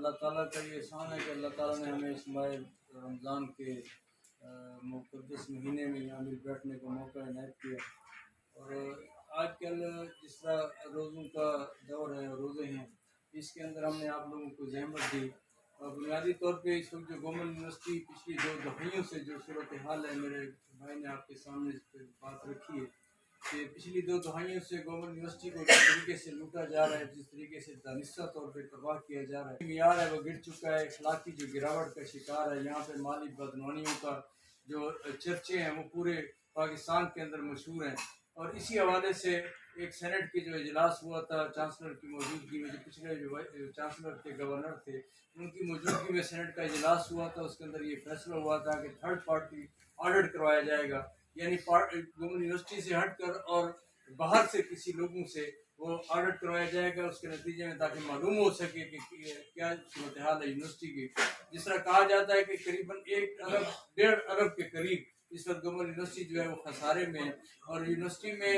اللہ تعالیٰ کا یہ احسان ہے کہ اللہ تعالیٰ نے ہمیں اس ماہ رمضان کے مقدس مہینے میں یہاں بھی بیٹھنے کا موقع عنایت کیا۔ اور آج کل جس طرح روزوں کا دور ہے، روزے ہیں، اس کے اندر ہم نے آپ لوگوں کو زحمت دی۔ اور بنیادی طور پہ اس وقت جو گورنمنٹ یونیورسٹی پچھلی 2 دہائیوں سے جو صورتحال ہے، میرے بھائی نے آپ کے سامنے اس پہ بات رکھی ہے کہ پچھلی 2 دہائیوں سے گورنمنٹ یونیورسٹی کو جس طریقے سے لوٹا جا رہا ہے، جس طریقے سے دانستہ طور پہ تباہ کیا جا رہا ہے، معیار ہے وہ گر چکا ہے، اخلاقی جو گراوٹ کا شکار ہے، یہاں پہ مالی بدعنوانیوں کا جو چرچے ہیں وہ پورے پاکستان کے اندر مشہور ہیں۔ اور اسی حوالے سے ایک سینٹ کی جو اجلاس ہوا تھا چانسلر کی موجودگی میں، جو پچھلے جو چانسلر کے گورنر تھے ان کی موجودگی میں سینٹ کا اجلاس ہوا تھا، اس کے اندر یہ فیصلہ ہوا تھا کہ تھرڈ پارٹی آڈٹ کروایا جائے گا، یعنی گورنمنٹ یونیورسٹی سے ہٹ کر اور باہر سے کسی لوگوں سے وہ آڈٹ کروایا جائے گا اس کے نتیجے میں، تاکہ معلوم ہو سکے کہ کیا صورتحال ہے یونیورسٹی کی۔ جس طرح کہا جاتا ہے کہ قریباً 1.5 ارب کے قریب اس وقت گورنمنٹ یونیورسٹی جو ہے وہ خسارے میں ہے، اور یونیورسٹی میں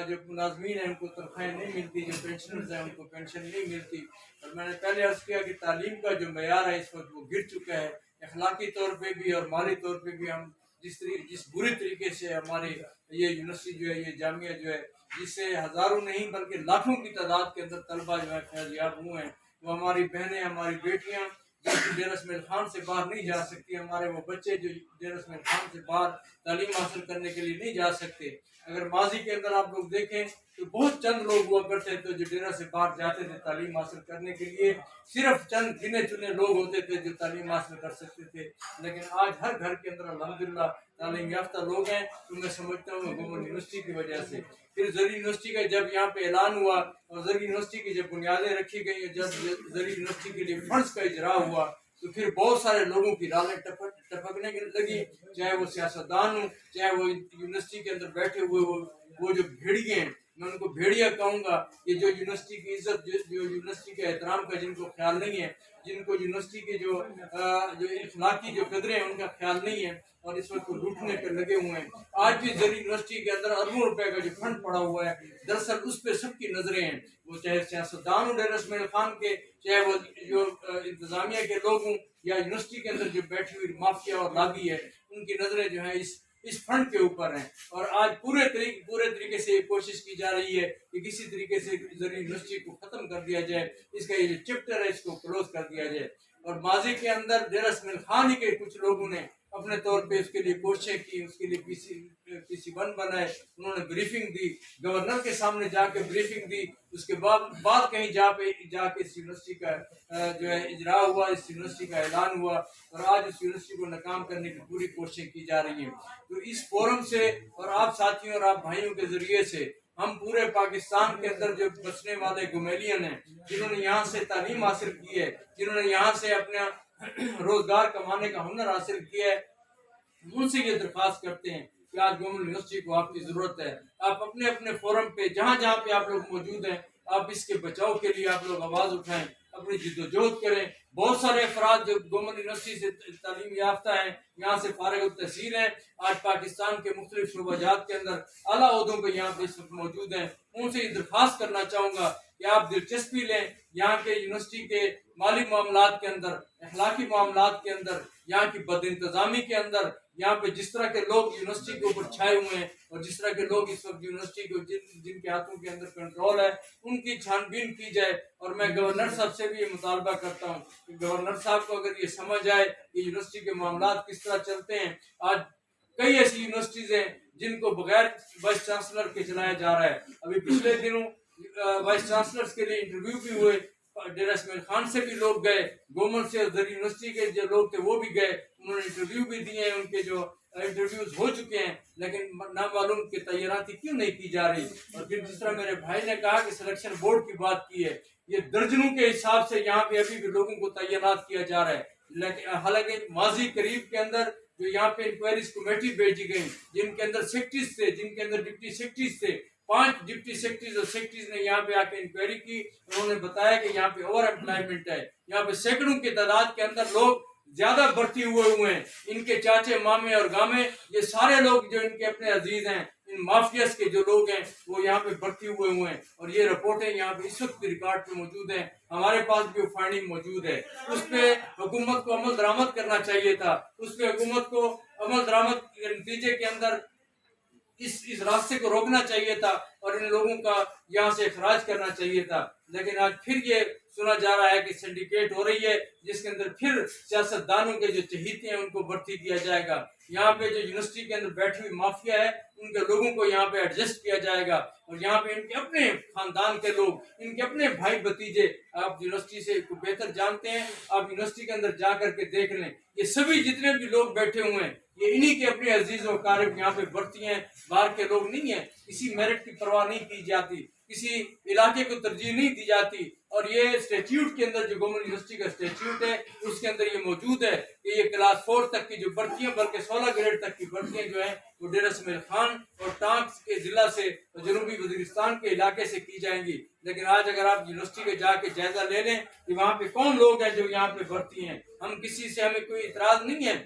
جو ملازمین ہیں ان کو تنخواہیں نہیں ملتی، جو پینشنرز ہیں ان کو پینشن نہیں ملتی۔ اور میں نے پہلے عرض کیا کہ تعلیم کا جو معیار ہے اس وقت وہ گر چکا ہے، اخلاقی طور پہ بھی اور مالی طور پہ بھی۔ ہم جس بری طریقے سے ہماری یہ یونیورسٹی جو ہے، یہ جامعہ جو ہے، جس سے ہزاروں نہیں بلکہ لاکھوں کی تعداد کے اندر طلبہ جو ہے فیض یاب ہوئے ہیں، وہ ہماری بہنیں، ہماری بیٹیاں جو ڈیرہ اسماعیل خان سے باہر نہیں جا سکتی، ہمارے وہ بچے جو ڈیرہ اسماعیل خان سے باہر تعلیم حاصل کرنے کے لیے نہیں جا سکتے۔ اگر ماضی کے اندر آپ لوگ دیکھیں تو بہت چند لوگ ہوا کرتے تھے جو ڈیرہ سے باہر جاتے تھے تعلیم حاصل کرنے کے لیے، صرف چند گنے چنے لوگ ہوتے تھے جو تعلیم حاصل کر سکتے تھے، لیکن آج ہر گھر کے اندر الحمدللہ تعلیم یافتہ لوگ ہیں۔ تو میں سمجھتا ہوں گورنمنٹ یونیورسٹی کی وجہ سے۔ پھر زرعی یونیورسٹی کا جب یہاں پہ اعلان ہوا اور زرعی یونیورسٹی کی جب بنیادیں رکھی گئی، جب زرعی یونیورسٹی کے لیے فنڈز کا اجرا ہوا، تو پھر بہت سارے لوگوں کی رالیں ٹپکنے لگی، چاہے وہ سیاستدان ہوں، چاہے وہ یونیورسٹی کے اندر بیٹھے ہوئے وہ جو بھیڑیے ہیں، میں ان کو بھیڑیا کہوں گا، یہ جو یونیورسٹی کی عزت، جو یونیورسٹی کے احترام کا جن کو خیال نہیں ہے، جن کو یونیورسٹی کے جو اخلاقی جو قدریں ہیں ان کا خیال نہیں ہے، اور اس وقت لوٹنے پہ لگے ہوئے ہیں۔ آج بھی زرعی یونیورسٹی کے اندر اربوں روپے کا جو فنڈ پڑا ہوا ہے، دراصل اس پہ سب کی نظریں ہیں، وہ چاہے سیاستدان ہوں ڈیرہ اسماعیل خان کے، چاہے وہ جو انتظامیہ کے لوگ ہوں، یا یونیورسٹی کے اندر جو بیٹھی ہوئی مافیا اور لاگی ہے، ان کی نظریں جو ہیں اس فنڈ کے اوپر ہیں۔ اور آج پورے طریقے سے یہ کوشش کی جا رہی ہے کہ کسی طریقے سے زرعی یونیورسٹی کو ختم کر دیا جائے، اس کا یہ جو چیپٹر ہے اس کو کلوز کر دیا جائے۔ اور ماضی کے اندر ڈیرہ اسماعیل خان ہی کے کچھ لوگوں نے اپنے طور پہ اس کے لیے کوششیں کی، اس کے لیے پی سی 1 بنائے، انہوں نے بریفنگ دی، گورنر کے سامنے جا کے بریفنگ دی، اس کے بعد کہیں جا کے اس یونیورسٹی کا جو ہے اجرا ہوا، اس یونیورسٹی کا اعلان ہوا، اور آج اس یونیورسٹی کو ناکام کرنے کی پوری کوششیں کی جا رہی ہیں۔ تو اس فورم سے اور آپ ساتھیوں اور آپ بھائیوں کے ذریعے سے ہم پورے پاکستان کے اندر جو بسنے والے گمیلین ہیں، جنہوں نے یہاں سے تعلیم حاصل کی ہے، جنہوں نے یہاں سے اپنا روزگار کمانے کا ہنر حاصل کیا ہے، ان سے یہ درخواست کرتے ہیں کہ آج گورنمنٹ یونیورسٹی کو آپ کی ضرورت ہے۔ آپ اپنے اپنے فورم پہ جہاں پہ آپ لوگ موجود ہیں، آپ اس کے بچاؤ کے لیے آپ لوگ آواز اٹھائیں، اپنی جدوجہد کریں۔ بہت سارے افراد جو گورنمنٹ یونیورسٹی سے تعلیم یافتہ ہیں، یہاں سے فارغ التحصیل ہیں، آج پاکستان کے مختلف شعبہ جات کے اندر اعلیٰ عہدوں پہ یہاں پہ اس وقت موجود ہیں۔ ان سے یہ درخواست کرنا چاہوں گا کہ آپ دلچسپی لیں یہاں کے یونیورسٹی کے مالی معاملات کے اندر، اخلاقی معاملات کے اندر، یہاں کی بد انتظامی کے اندر، یہاں پہ جس طرح کے لوگ یونیورسٹی کے اوپر چھائے ہوئے ہیں، اور جس طرح کے لوگ اس وقت یونیورسٹی کو جن کے ہاتھوں کے اندر کنٹرول ہے، ان کی چھان بین کی جائے۔ اور میں گورنر صاحب سے بھی یہ مطالبہ کرتا ہوں کہ گورنر صاحب کو اگر یہ سمجھ آئے کہ یونیورسٹی کے معاملات کس طرح چلتے ہیں، آج کئی ایسی یونیورسٹیز ہیں جن کو بغیر وائس چانسلر کے چلایا جا رہا ہے۔ ابھی پچھلے دنوں وائس چانسلرز کے لیے انٹرویو بھی ہوئے، ڈیرہ اسماعیل خان سے بھی لوگ گئے، گورنمنٹ سے زرعی یونیورسٹی کے جو لوگ تھے وہ بھی گئے، انہوں نے انٹرویو بھی دیے ہیں، ان کے جو انٹرویوز ہو چکے ہیں، لیکن نامعلوم کہ تعیناتی کیوں نہیں کی جا رہی۔ اور پھر جس طرح میرے بھائی نے کہا کہ سلیکشن بورڈ کی بات کی ہے، یہ درجنوں کے حساب سے یہاں پہ ابھی بھی لوگوں کو تعینات کیا جا رہا ہے، لیکن حالانکہ ماضی قریب کے اندر جو یہاں پہ انکوائریز کمیٹی بھیجی گئی، جن کے اندر سیکرٹریز تھے، جن کے اندر ڈپٹی سیکرٹریز تھے، 5 ڈپٹی سیکرٹریز اور سیکرٹریز نے یہاں پہ آ کے انکوائری کی، انہوں نے بتایا کہ یہاں پہ اوور امپلائمنٹ ہے، یہاں پہ سینکڑوں کی تعداد کے اندر لوگ زیادہ بھرتی ہوئے ہیں، ان کے چاچے مامے اور گامے، یہ سارے لوگ جو ان کے اپنے عزیز ہیں، ان مافیاز کے جو لوگ ہیں وہ یہاں پہ بھرتی ہوئے ہیں، اور یہ رپورٹیں یہاں پہ اس وقت ریکارڈ پہ موجود ہیں، ہمارے پاس بھی وہ فائنڈنگ موجود ہے۔ اس پہ حکومت کو عمل درآمد کرنا چاہیے تھا، اس پہ حکومت کو عمل درآمد کے نتیجے کے اندر اس راستے کو روکنا چاہیے تھا اور ان لوگوں کا یہاں سے اخراج کرنا چاہیے تھا۔ لیکن آج پھر یہ سنا جا رہا ہے کہ سنڈیکیٹ ہو رہی ہے، جس کے اندر پھر سیاستدانوں کے جو چہیتے ہیں ان کو بھرتی کیا جائے گا۔ یہاں پہ جو یونیورسٹی کے اندر بیٹھی ہوئی مافیا ہے ان کے لوگوں کو یہاں پہ ایڈجسٹ کیا جائے گا، اور یہاں پہ ان کے اپنے خاندان کے لوگ، ان کے اپنے بھائی بھتیجے، آپ یونیورسٹی سے بہتر جانتے ہیں، آپ یونیورسٹی کے اندر جا کر کے دیکھ لیں، یہ سبھی جتنے بھی لوگ بیٹھے ہوئے ہیں یہ انہی کے اپنے عزیز و اقارب یہاں پہ بڑھتی ہیں، باہر کے لوگ نہیں ہیں۔ کسی میرٹ کی پرواہ نہیں کی جاتی، کسی علاقے کو ترجیح نہیں دی جاتی، اور یہ اسٹیچیوٹ کے اندر جو گورنمنٹ یونیورسٹی کا اسٹیچیوٹ ہے اس کے اندر یہ موجود ہے کہ یہ کلاس 4 تک کی جو بھرتیاں، بلکہ 16 گریڈ تک کی بھرتیاں جو ہیں وہ ڈیرہ اسماعیل خان اور ٹانک کے ضلع سے جنوبی وزیرستان کے علاقے سے کی جائیں گی۔ لیکن آج اگر آپ یونیورسٹی کے جا کے جائزہ لے لیں کہ وہاں پہ کون لوگ ہیں جو یہاں پہ بھرتی ہیں، ہم کسی سے ہمیں کوئی اعتراض نہیں ہے،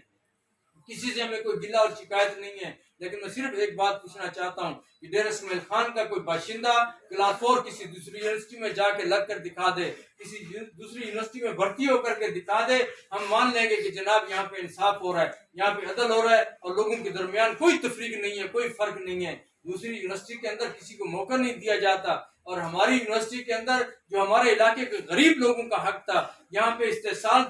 کسی سے ہمیں کوئی گلہ اور شکایت نہیں ہے، لیکن میں صرف ایک بات پوچھنا چاہتا ہوں کہ ڈیرہ اسماعیل خان کا کوئی باشندہ کلاس 4 کسی دوسری یونیورسٹی میں جا کے لگ کر دکھا دے، کسی دوسری یونیورسٹی میں بھرتی ہو کر کے دکھا دے، ہم مان لیں گے کہ جناب یہاں پہ انصاف ہو رہا ہے، یہاں پہ عدل ہو رہا ہے، اور لوگوں کے درمیان کوئی تفریق نہیں ہے، کوئی فرق نہیں ہے۔ دوسری یونیورسٹی کے اندر کسی کو موقع نہیں دیا جاتا، اور ہماری یونیورسٹی کے اندر جو ہمارے علاقے کے غریب لوگوں کا حق تھا، یہاں پہ استحصال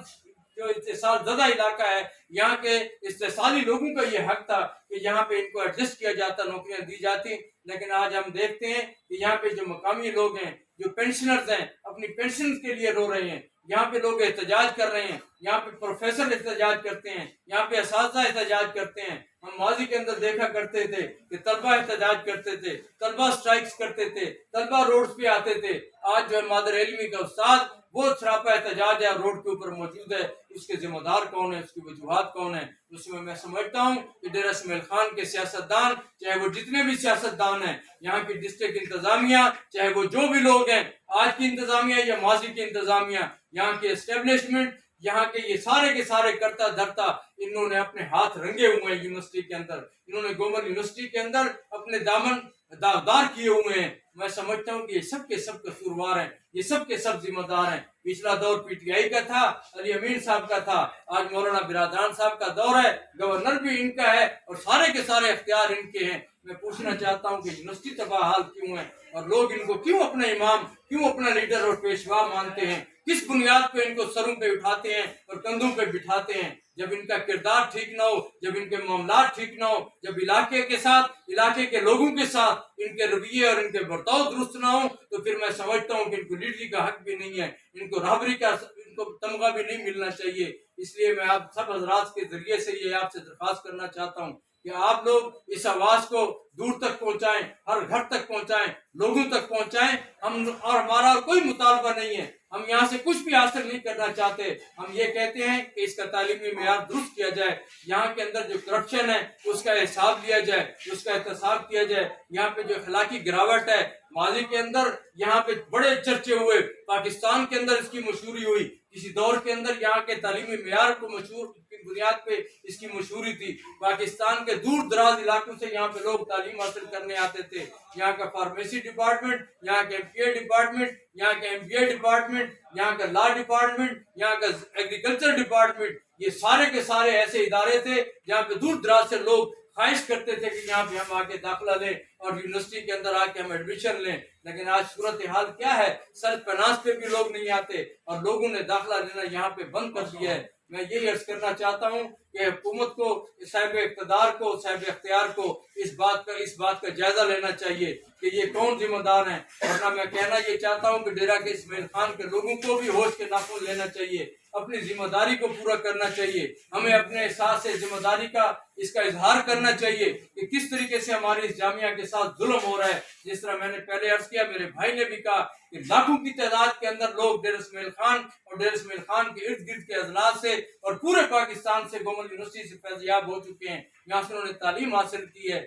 جو استحصال زدہ علاقہ ہے، یہاں کے استحصالی لوگوں کا یہ حق تھا کہ یہاں پہ ان کو ایڈجسٹ کیا جاتا، نوکریاں دی جاتی۔ لیکن آج ہم دیکھتے ہیں کہ یہاں پہ جو مقامی لوگ ہیں، جو پینشنرز ہیں، اپنی پینشن کے لیے رو رہے ہیں، یہاں پہ لوگ احتجاج کر رہے ہیں، یہاں پہ پروفیسر احتجاج کرتے ہیں، یہاں پہ اساتذہ احتجاج کرتے ہیں۔ ہم ماضی کے اندر دیکھا کرتے تھے کہ طلبہ احتجاج کرتے تھے، طلبہ سٹرائکس کرتے تھے، طلبہ روڈز پہ آتے تھے۔ آج جو ہے مادر علمی کا استاد وہ سراپا احتجاج ہے، روڈ کے اوپر موجود ہے، اس کے ذمہ دار کون ہے، اس کی وجوہات کون ہے؟ اس میں سمجھتا ہوں کہ ڈیرہ اسماعیل خان کے سیاستدان، چاہے وہ جتنے بھی سیاستدان ہیں، یہاں کی ڈسٹرکٹ انتظامیہ، چاہے وہ جو بھی لوگ ہیں، آج کی انتظامیہ یا ماضی کی انتظامیہ، یہاں کے اسٹیبلشمنٹ، یہاں کے یہ سارے کے سارے کرتا دھرتا، انہوں نے اپنے ہاتھ رنگے ہوئے ہیں یونیورسٹی کے اندر، انہوں نے گورنمنٹ یونیورسٹی کے اندر اپنے دامن داغدار کیے ہوئے ہیں۔ میں سمجھتا ہوں کہ یہ سب کے سب قصوروار ہیں، یہ سب کے سب ذمہ دار ہیں۔ پچھلا دور پی ٹی آئی کا تھا، علی امین صاحب کا تھا، آج مولانا برادران صاحب کا دور ہے، گورنر بھی ان کا ہے، اور سارے کے سارے اختیار ان کے ہیں۔ میں پوچھنا چاہتا ہوں کہ یونیورسٹی تباہ حال کیوں ہے، اور لوگ ان کو کیوں اپنا امام، کیوں اپنا لیڈر اور پیشوا مانتے ہیں؟ کس بنیاد پہ ان کو سروں پہ اٹھاتے ہیں اور کندھوں پہ بٹھاتے ہیں؟ جب ان کا کردار ٹھیک نہ ہو، جب ان کے معاملات ٹھیک نہ ہو، جب علاقے کے ساتھ، علاقے کے لوگوں کے ساتھ ان کے رویے اور ان کے برتاؤ درست نہ ہو، تو پھر میں سمجھتا ہوں کہ ان کو لیڈری کا حق بھی نہیں ہے، ان کو رہبری کا ان کو تمغہ بھی نہیں ملنا چاہیے۔ اس لیے میں آپ سب حضرات کے ذریعے سے یہ آپ سے درخواست کرنا چاہتا ہوں کہ آپ لوگ اس آواز کو دور تک پہنچائیں، ہر گھر تک پہنچائیں، لوگوں تک پہنچائیں۔ اور ہمارا کوئی مطالبہ نہیں ہے، ہم یہاں سے کچھ بھی حاصل نہیں کرنا چاہتے، ہم یہ کہتے ہیں کہ اس کا تعلیمی معیار درست کیا جائے، یہاں کے اندر جو کرپشن ہے اس کا حساب لیا جائے، اس کا احتساب کیا جائے، یہاں پہ جو اخلاقی گراوٹ ہے، ماضی کے اندر یہاں پہ بڑے چرچے ہوئے، پاکستان کے اندر اس کی مشہوری ہوئی، کسی دور کے اندر یہاں کے تعلیمی معیار کو مشہور کی بنیاد پہ اس کی مشہوری تھی، پاکستان کے دور دراز علاقوں سے یہاں پہ لوگ تعلیم حاصل کرنے آتے تھے، یہاں کا فارمیسی ڈپارٹمنٹ، یہاں کا ایم پی اے ڈپارٹمنٹ، یہاں کا ایم بی اے ڈپارٹمنٹ، یہاں کا لا ڈپارٹمنٹ، یہاں کا ایگریکلچر ڈپارٹمنٹ، یہ سارے کے سارے ایسے ادارے تھے جہاں پہ دور دراز سے لوگ خواہش کرتے تھے کہ یہاں پہ ہم آ کے داخلہ لیں اور یونیورسٹی کے اندر آ کے ہم ایڈمیشن لیں۔ لیکن آج صورتحال کیا ہے، سرپناس پہ بھی لوگ نہیں آتے اور لوگوں نے داخلہ لینا یہاں پہ بند کر دیا ہے۔ میں یہی عرض کرنا چاہتا ہوں کہ حکومت کو، صاحب اقتدار کو، صاحب اختیار کو اس بات کا جائزہ لینا چاہیے کہ یہ کون ذمہ دار ہیں، ورنہ میں کہنا یہ چاہتا ہوں کہ ڈیرہ کے اسماعیل خان کے لوگوں کو بھی ہوش کے ناخن لینا چاہیے، اپنی ذمہ داری کو پورا کرنا چاہیے، ہمیں اپنے احساس سے ذمہ داری کا اس کا اظہار کرنا چاہیے کہ کس طریقے سے ہماری اس جامعہ کے ساتھ ظلم ہو رہا ہے۔ جس طرح میں نے پہلے عرض کیا، میرے بھائی نے بھی کہا کہ لاکھوں کی تعداد کے اندر لوگ ڈیرہ اسماعیل خان اور ڈیرہ اسماعیل خان کے ارد گرد کے اضلاع سے اور پورے پاکستان سے گورنمنٹ یونیورسٹی سے فیض یاب ہو چکے ہیں، یہاں سے انہوں نے تعلیم حاصل کی ہے،